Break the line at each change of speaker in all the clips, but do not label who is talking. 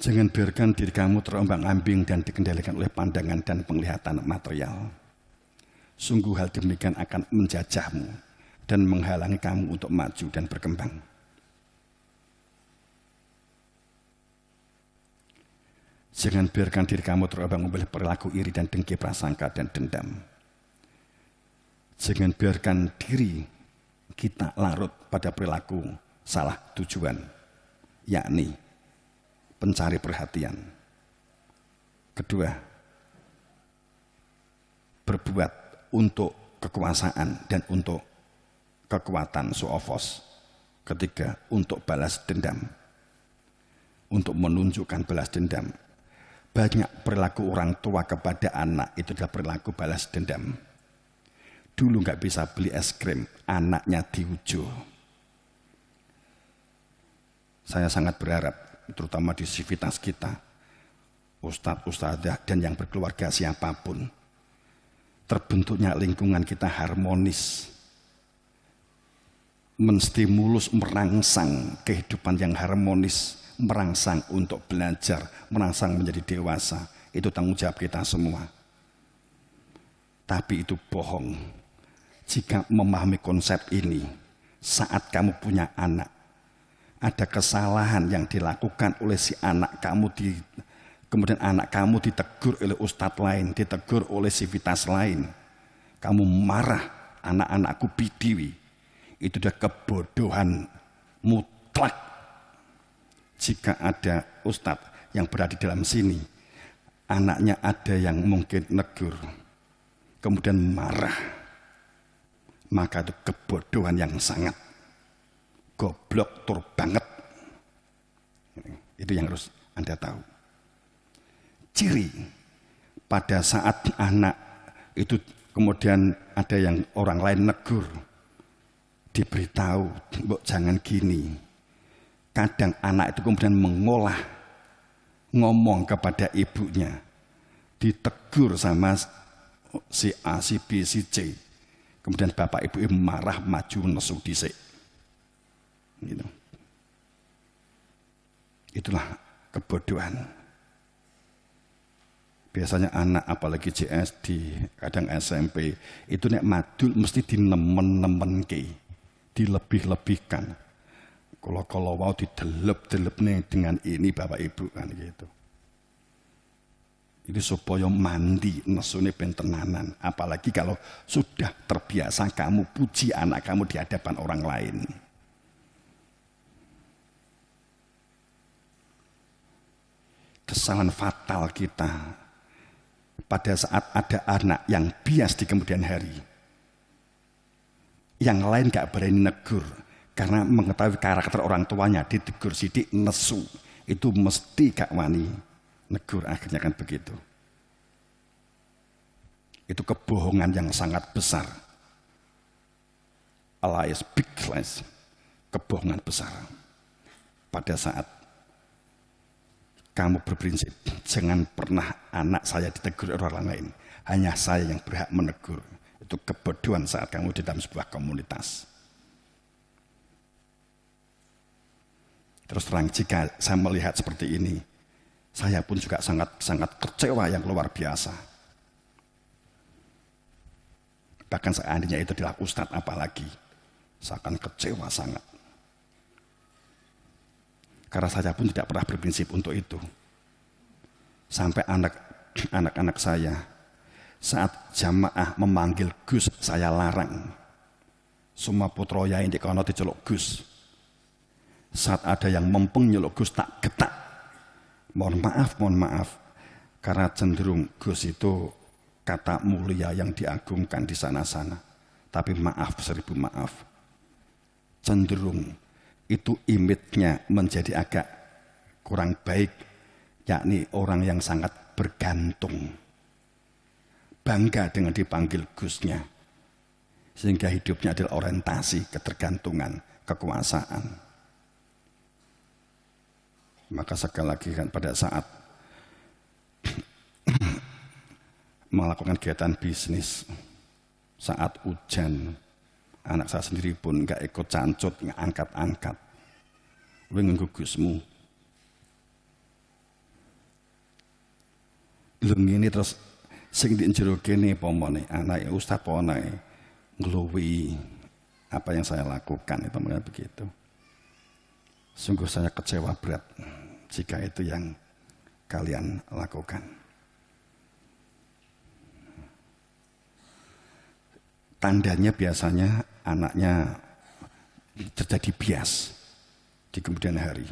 Jangan biarkan diri kamu terombang-ambing dan dikendalikan oleh pandangan dan penglihatan material. Sungguh hal demikian akan menjajahmu dan menghalangi kamu untuk maju dan berkembang. Jangan biarkan diri kamu terombang-ambing oleh perilaku iri dan dengki, prasangka dan dendam. Jangan biarkan diri kita larut pada perilaku salah tujuan, yakni pencari perhatian. Kedua, berbuat untuk kekuasaan dan untuk kekuatan zoofos. Ketiga, untuk balas dendam, untuk menunjukkan balas dendam. Banyak perilaku orang tua kepada anak itu adalah perilaku balas dendam. Dulu nggak bisa beli es krim, anaknya diujuk. Saya sangat berharap, terutama di sivitas kita, ustadz, ustadzah, dan yang berkeluarga siapapun, terbentuknya lingkungan kita harmonis, menstimulus, merangsang kehidupan yang harmonis, merangsang untuk belajar, merangsang menjadi dewasa. Itu tanggung jawab kita semua. Tapi itu bohong jika memahami konsep ini. Saat kamu punya anak, ada kesalahan yang dilakukan oleh si anak kamu, kemudian anak kamu ditegur oleh ustadz lain, ditegur oleh sivitas lain, kamu marah, anak-anakku bidiwi. Itu udah kebodohan mutlak. Jika ada ustadz yang berada di dalam sini, anaknya ada yang mungkin negur, kemudian marah, maka itu kebodohan yang sangat goblok tur banget. Itu yang harus Anda tahu. Ciri pada saat anak itu kemudian ada yang orang lain negur, diberitahu, "Mbok jangan gini." Kadang anak itu kemudian mengolah, ngomong kepada ibunya, ditegur sama si A, si B, si C. Kemudian bapak ibu marah, maju nesu dhisik. Gitu. Itulah kebodohan. Biasanya anak apalagi JSD, kadang SMP, itu nek madul mesti dinemen-nemenke, dilebih-lebihkan. Kalau mau didelep-delep nih dengan ini bapak ibu kan gitu. Ini supaya mandi nesune ben tenanan. Apalagi kalau sudah terbiasa kamu puji anak kamu di hadapan orang lain. Kesalahan fatal kita pada saat ada anak yang bias di kemudian hari, yang lain gak berani negur karena mengetahui karakter orang tuanya, ditegur sidik nesu, itu mesti gak wani negur, akhirnya kan begitu. Itu kebohongan yang sangat besar. Alias big lies, kebohongan besar. Pada saat kamu berprinsip, jangan pernah anak saya ditegur orang lain, hanya saya yang berhak menegur. Itu kebodohan saat kamu di dalam sebuah komunitas. Terus terang, jika saya melihat seperti ini, saya pun juga sangat kecewa yang luar biasa. Bahkan seandainya itu adalah ustadz apalagi, saya akan kecewa sangat. Karena saya pun tidak pernah berprinsip untuk itu. Sampai anak-anak saya, saat jamaah memanggil Gus, saya larang. Semua putra yain di kono diceluk Gus. Saat ada yang mempeng nyeluk Gus, tak getak. Mohon maaf. Karena cenderung Gus itu kata mulia yang diagungkan di sana-sana. Tapi maaf, 1000 maaf. Cenderung itu image-nya menjadi agak kurang baik. Yakni orang yang sangat bergantung. Bangga dengan dipanggil Gusnya. Sehingga hidupnya adalah orientasi, ketergantungan, kekuasaan. Maka sekali lagi kan pada saat melakukan kegiatan bisnis, saat hujan, anak saya sendiri pun nggak ikut cancut, nggak angkat-angkat. Kowe nganggo Gusmu. Lho ngene terus sing di jero kene pomone anake ustaz apa anake ngluwi apa yang saya lakukan itu begitu. Sungguh saya kecewa berat jika itu yang kalian lakukan. Tandanya biasanya anaknya terjadi bias di kemudian hari.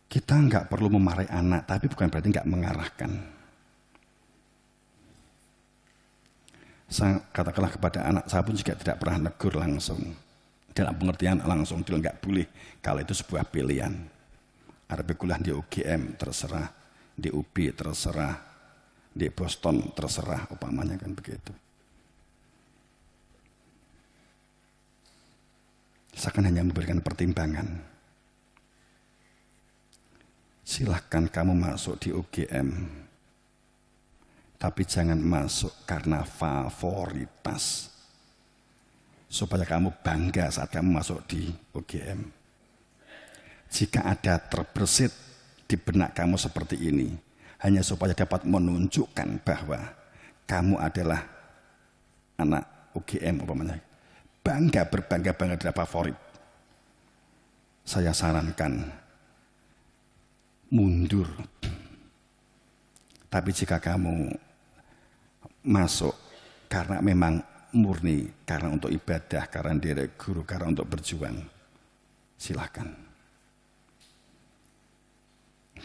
Kita nggak perlu memarahi anak, tapi bukan berarti nggak mengarahkan. Saya katakanlah kepada anak saya pun juga tidak pernah negur langsung. Dalam pengertian langsung, dia nggak boleh. Kalau itu sebuah pilihan. Arab kuliah di UGM terserah, di UB terserah, di Boston terserah, umpamanya kan begitu. Saya kan hanya memberikan pertimbangan. Silahkan kamu masuk di UGM, tapi jangan masuk karena favoritas. Supaya kamu bangga saat kamu masuk di UGM. Jika ada terbersit di benak kamu seperti ini, hanya supaya dapat menunjukkan bahwa kamu adalah anak UGM, umpamanya. Berbangga-bangga adalah favorit. Saya sarankan mundur. Tapi jika kamu masuk karena memang murni, karena untuk ibadah, karena diri guru, karena untuk berjuang, silahkan.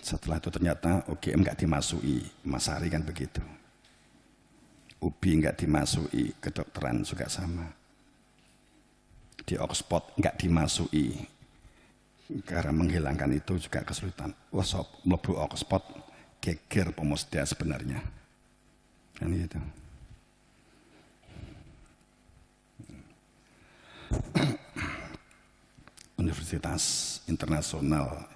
Setelah itu ternyata UGM nggak dimasuki, Mas Ari kan begitu. UBI nggak dimasuki, kedokteran juga sama. Di Oxford nggak dimasuki, karena menghilangkan itu juga kesulitan. Wah, mlebu Oxford geger pemusda sebenarnya. Kan gitu. Universitas internasional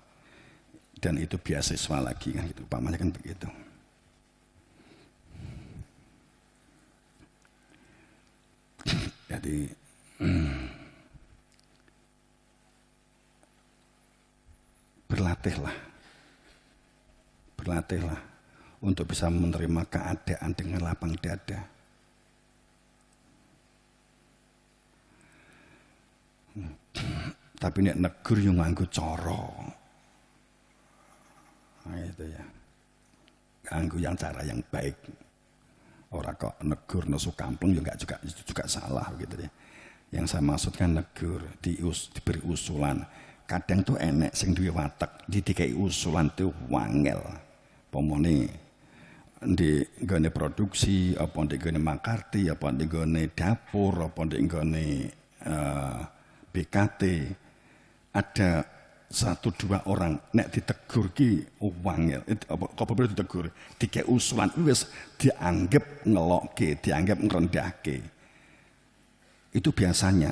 dan itu beasiswa lagi kan gitu, umpamanya kan begitu. Jadi berlatihlah untuk bisa menerima keadaan dengan lapang dada. Tapi nek negur yang nganggo cara. Nah, itu ya. Nganggo yang cara yang baik. Orang kok negur nesu kampung juga salah gitu ya. Yang saya maksudkan negur diberi usulan. Kadang tuh enek sing duwe watek didikai usulan tuh wangel. Pomone di gone produksi, apa di gone makarti, apa di gone dapur, apa di gone BKT. Ada 1-2 orang nek ditegur ki wangel. Kok perlu ditegur? Dikai usulan wis dianggap ngelokke, dianggap ngrendahke. Itu biasanya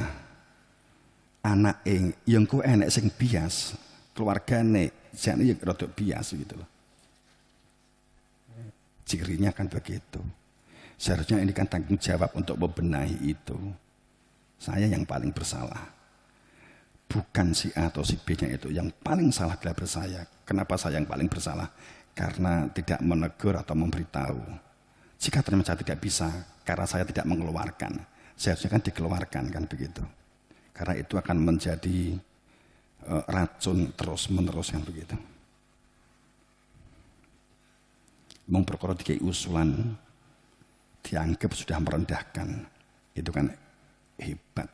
anak yang ku enek sing bias, keluargane jane yang rada bias gitu loh. Cirinya kan begitu. Seharusnya ini kan tanggung jawab untuk membenahi itu. Saya yang paling bersalah. Bukan si A atau si B-nya itu. Yang paling salah adalah saya. Kenapa saya yang paling bersalah? Karena tidak menegur atau memberitahu. Jika ternyata saya tidak bisa, karena saya tidak mengeluarkan. Seharusnya kan dikeluarkan kan begitu. Karena itu akan menjadi racun terus-menerus yang begitu. Memperkara dikai usulan dianggap sudah merendahkan. Itu kan hebat.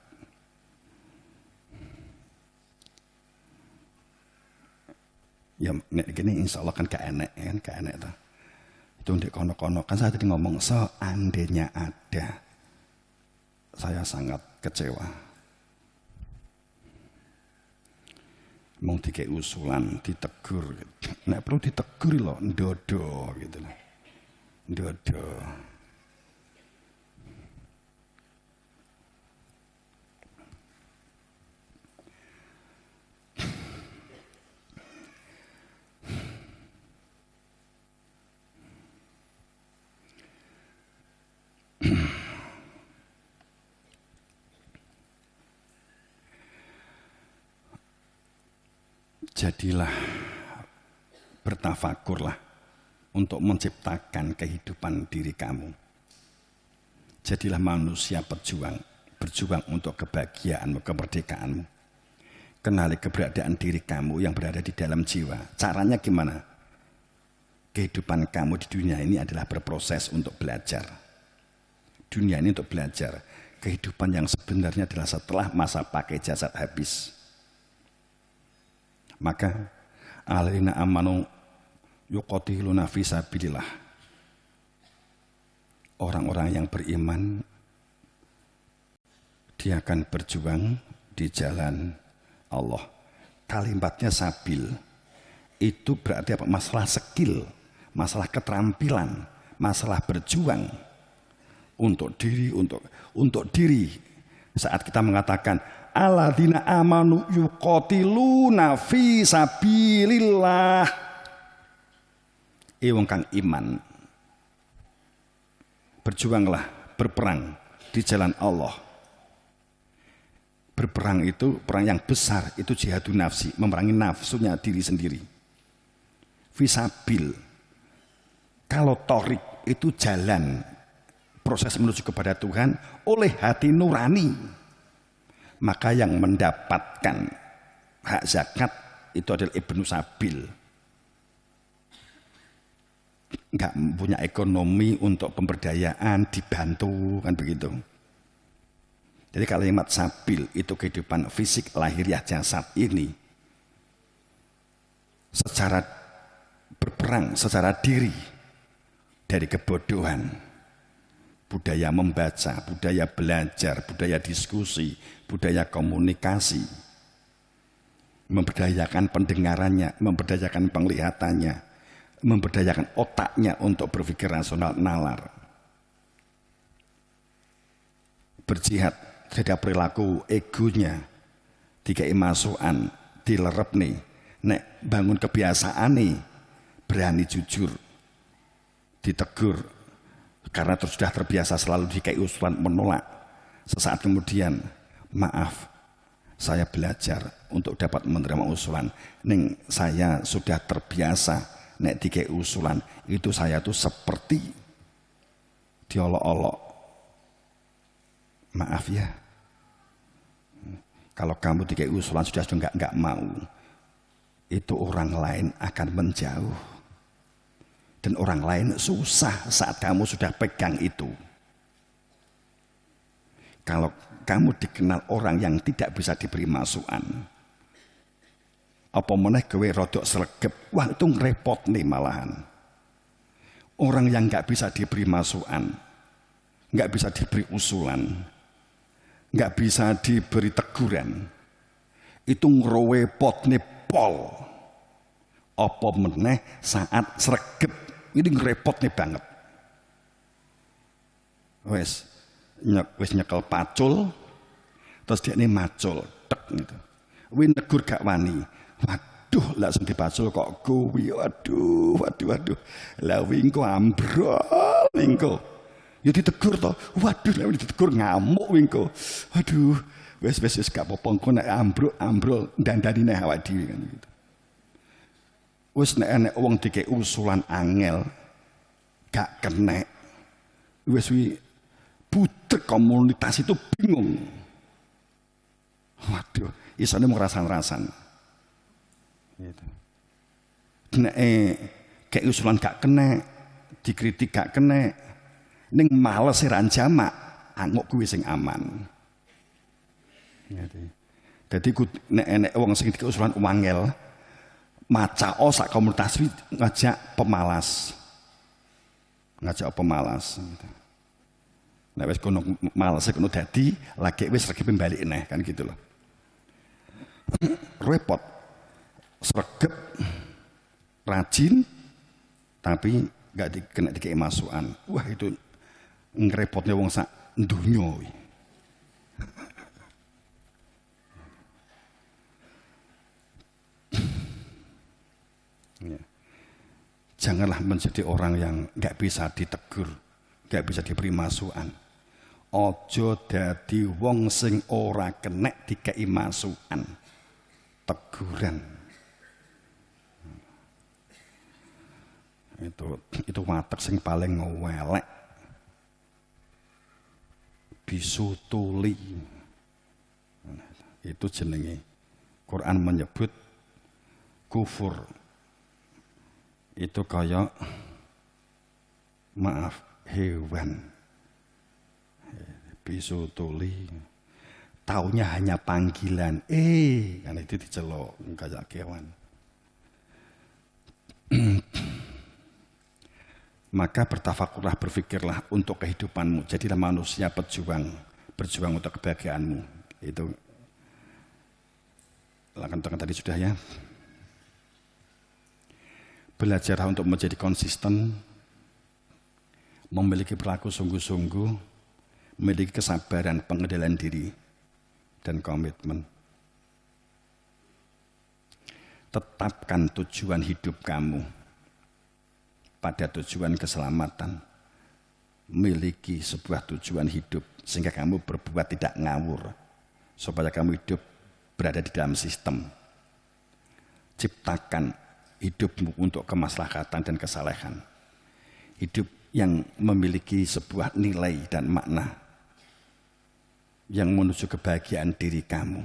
Ya nek gini insya Allah kan gak enek tuh. Itu ndek kono-kono kan saya tadi ngomong seandainya ada, saya sangat kecewa. Mau dikai usulan, ditegur, nek perlu ditegur loh, ndodo gitu loh, ndodo. Jadilah bertafakurlah untuk menciptakan kehidupan diri kamu. Jadilah manusia berjuang untuk kebahagiaanmu, kemerdekaanmu. Kenali keberadaan diri kamu yang berada di dalam jiwa. Caranya gimana? Kehidupan kamu di dunia ini adalah berproses untuk belajar. Dunia ini untuk belajar. Kehidupan yang sebenarnya adalah setelah masa pakai jasad habis. Maka alladzina amanu yuqatiluna fi sabilillah. Orang-orang yang beriman dia akan berjuang di jalan Allah. Kalimatnya sabil itu berarti apa? Masalah skill, masalah keterampilan, masalah berjuang untuk diri, untuk diri. Saat kita mengatakan alladzina amanu yuqatiluna fi sabilillah, wong kang iman, berjuanglah, berperang di jalan Allah. Berperang itu perang yang besar, itu jihadun nafsi, memerangi nafsunya diri sendiri. Fisabil, kalau torik itu jalan, proses menuju kepada Tuhan oleh hati nurani. Maka yang mendapatkan hak zakat itu adalah ibnu sabil. Enggak punya ekonomi untuk pemberdayaan, dibantu, kan begitu. Jadi kalimat sabil itu kehidupan fisik lahiriah jasad ini secara berperang secara diri dari kebodohan, budaya membaca, budaya belajar, budaya diskusi, budaya komunikasi, memberdayakan pendengarannya, memberdayakan penglihatannya, memberdayakan otaknya untuk berpikir rasional, nalar, berjihad terhadap perilaku egonya, dikai masukan, dilerep nih, nek bangun kebiasaan nih, berani jujur, ditegur, karena sudah terbiasa selalu dikai usulan menolak. Sesaat kemudian, maaf, saya belajar untuk dapat menerima usulan. Ning saya sudah terbiasa, nek dikai usulan, itu saya tuh seperti diolok-olok. Maaf ya, kalau kamu dikai usulan sudah enggak mau, itu orang lain akan menjauh, dan orang lain susah saat kamu sudah pegang itu. Kalau kamu dikenal orang yang tidak bisa diberi masukan, apa meneh kowe rodok sregep, wah itu ngerepot nih malahan. Orang yang enggak bisa diberi masukan, enggak bisa diberi usulan, nggak bisa diberi teguran, itu ngerepot nih pol. Apa meneh saat sregep, ini ngerepot nih banget. Wes nyekel pacul, terus dia ini macul, tek gitu. Wih negur gak wani, waduh langsung dipacul kok kuwi, waduh, lah wingko ambrol wingko. Ya ditegur toh, waduh lah ditegur ngamuk wingko. Waduh, wes gak apa-apa engko nek ambrol dandanine awak dhewe kan gitu. Wes nek wong dikek usulan angel gak kenek. Wes butek komunitas itu bingung. Waduh, isane mau rasan-rasan. Gitu. Nek kayak usulan gak kenek, dikritik gak kenek, ning males ran jamak, anguk kuwi sing aman. Dadi nek enek wong sing dikeusulan wangel, maca sak komunitas ngajak pemalas. Ngajak pemalas. Nek wis kono males kono dadi, lagi wis regepe balik neh kan gitu loh. Repot. Sregep rajin tapi enggak kena dikei masukan. Wah itu ngerepotnya wong sak donya. Ya. Janganlah menjadi orang yang nggak bisa ditegur, nggak bisa diberi masukan. Ojo dadi wong sing ora kenek dikei masukan, teguran. Itu watek sing paling welek. Bisu tuli. Itu jenenge. Quran menyebut kufur. Itu kayak maaf hewan. Bisu tuli. Taunya hanya panggilan. Karena itu dicelok kayak kewan. Maka bertafakurlah, berfikirlah untuk kehidupanmu. Jadilah manusia berjuang untuk kebahagiaanmu. Itu lakukan tadi sudah ya. Belajarlah untuk menjadi konsisten, memiliki perilaku sungguh-sungguh, memiliki kesabaran, pengendalian diri, dan komitmen. Tetapkan tujuan hidup kamu pada tujuan keselamatan. Miliki sebuah tujuan hidup sehingga kamu berbuat tidak ngawur, supaya kamu hidup berada di dalam sistem. Ciptakan hidupmu untuk kemaslahatan dan kesalehan. Hidup yang memiliki sebuah nilai dan makna yang menuju kebahagiaan diri kamu.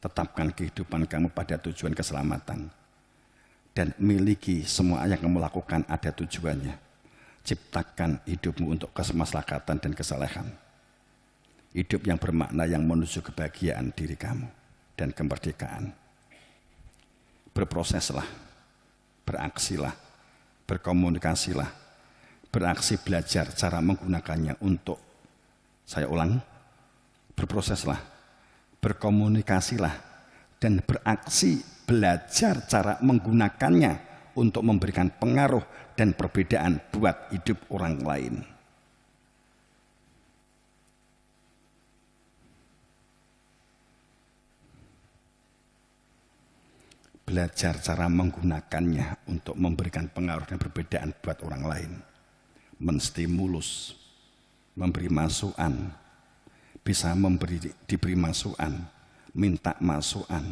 Tetapkan kehidupan kamu pada tujuan keselamatan. Dan miliki semua yang kamu lakukan ada tujuannya. Ciptakan hidupmu untuk kemaslahatan dan kesalehan. Hidup yang bermakna yang menuju kebahagiaan diri kamu dan kemerdekaan. Berproseslah, beraksilah, berkomunikasilah, beraksi belajar cara menggunakannya untuk, saya ulang, berproseslah, berkomunikasilah, dan beraksi belajar cara menggunakannya untuk memberikan pengaruh dan perbedaan buat hidup orang lain. Belajar cara menggunakannya untuk memberikan pengaruh dan perbedaan buat orang lain. Menstimulus, memberi masukan, bisa diberi masukan, minta masukan.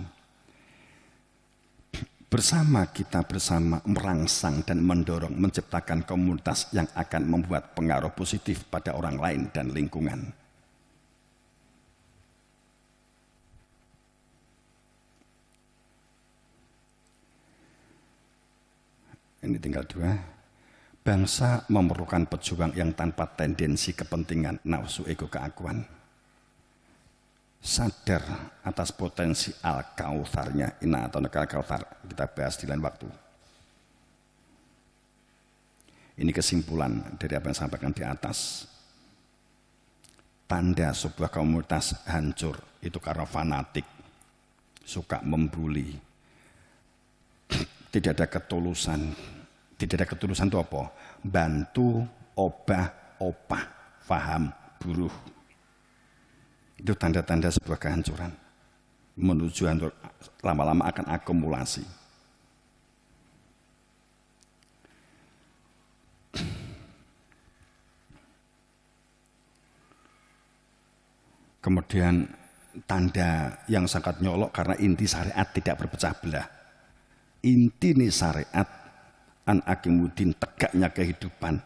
Bersama kita merangsang dan mendorong menciptakan komunitas yang akan membuat pengaruh positif pada orang lain dan lingkungan. Ini tinggal 2. Bangsa memerlukan pejuang yang tanpa tendensi kepentingan, nafsu, ego, keakuan. Sadar atas potensi al-kautsarnya, inna atau al-kautsar, kita bahas di lain waktu. Ini kesimpulan dari apa yang saya sampaikan di atas. Tanda sebuah komunitas hancur itu karena fanatik, suka membuli, tidak ada ketulusan. Tidak ada ketulusan itu apa? Bantu, opah, faham, buruh. Itu tanda-tanda sebuah kehancuran. Menuju hancur, lama-lama akan akumulasi. Kemudian tanda yang sangat nyolok karena inti syariat tidak berpecah belah. Inti nih syariat an akimudin, tegaknya kehidupan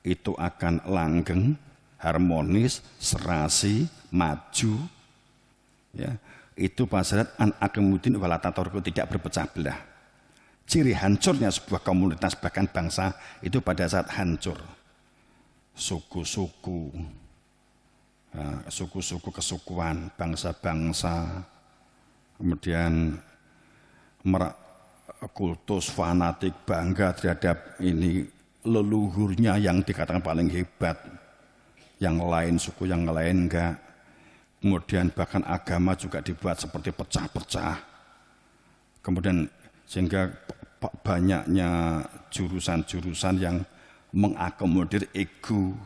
itu akan langgeng, harmonis, serasi, maju, ya. Itu pasrat an akimudin walatatorku, tidak berpecah belah. Ciri hancurnya sebuah komunitas bahkan bangsa itu pada saat hancur suku-suku, suku-suku kesukuan, bangsa-bangsa, kemudian kultus fanatik bangga terhadap ini leluhurnya yang dikatakan paling hebat, yang lain suku yang lain enggak. Kemudian bahkan agama juga dibuat seperti pecah-pecah. Kemudian sehingga banyaknya jurusan-jurusan yang mengakomodir ego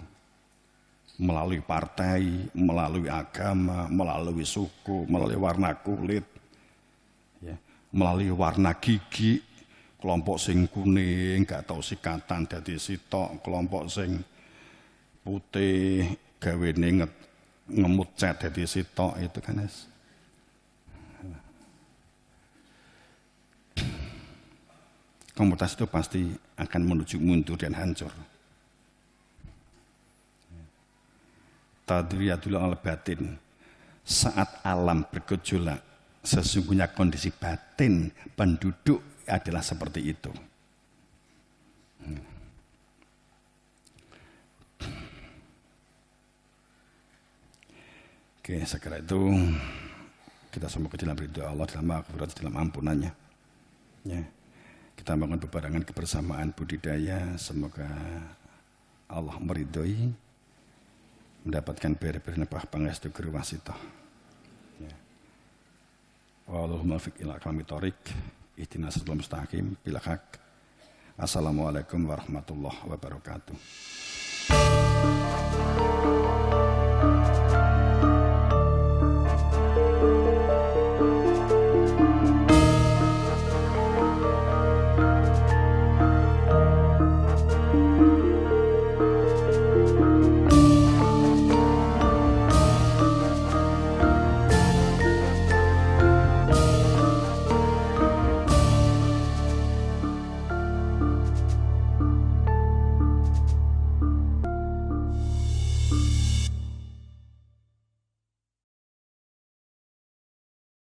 melalui partai, melalui agama, melalui suku, melalui warna kulit, ya, melalui warna gigi. Kelompok sing kuning gak tahu sikatan dadi sitok, kelompok sing putih gawene ngemut cat dadi sitok, itu kan es. komunitas itu pasti akan menuju mundur dan hancur. Tadriyatul al-batin, saat alam bergejolak, sesungguhnya kondisi batin penduduk adalah seperti itu. Oke, segera itu kita semoga dalam ridho Allah, dalam maghfirah, dalam ampunannya. Ya. Kita bangun bebarengan kebersamaan budidaya, semoga Allah meridhoi, mendapatkan beri-beri nepah pangestu guru wasitoh. Ya. Wallahumma fiq ila kami torik, ihtinas mustaqim, bilhaq. Assalamualaikum warahmatullahi wabarakatuh.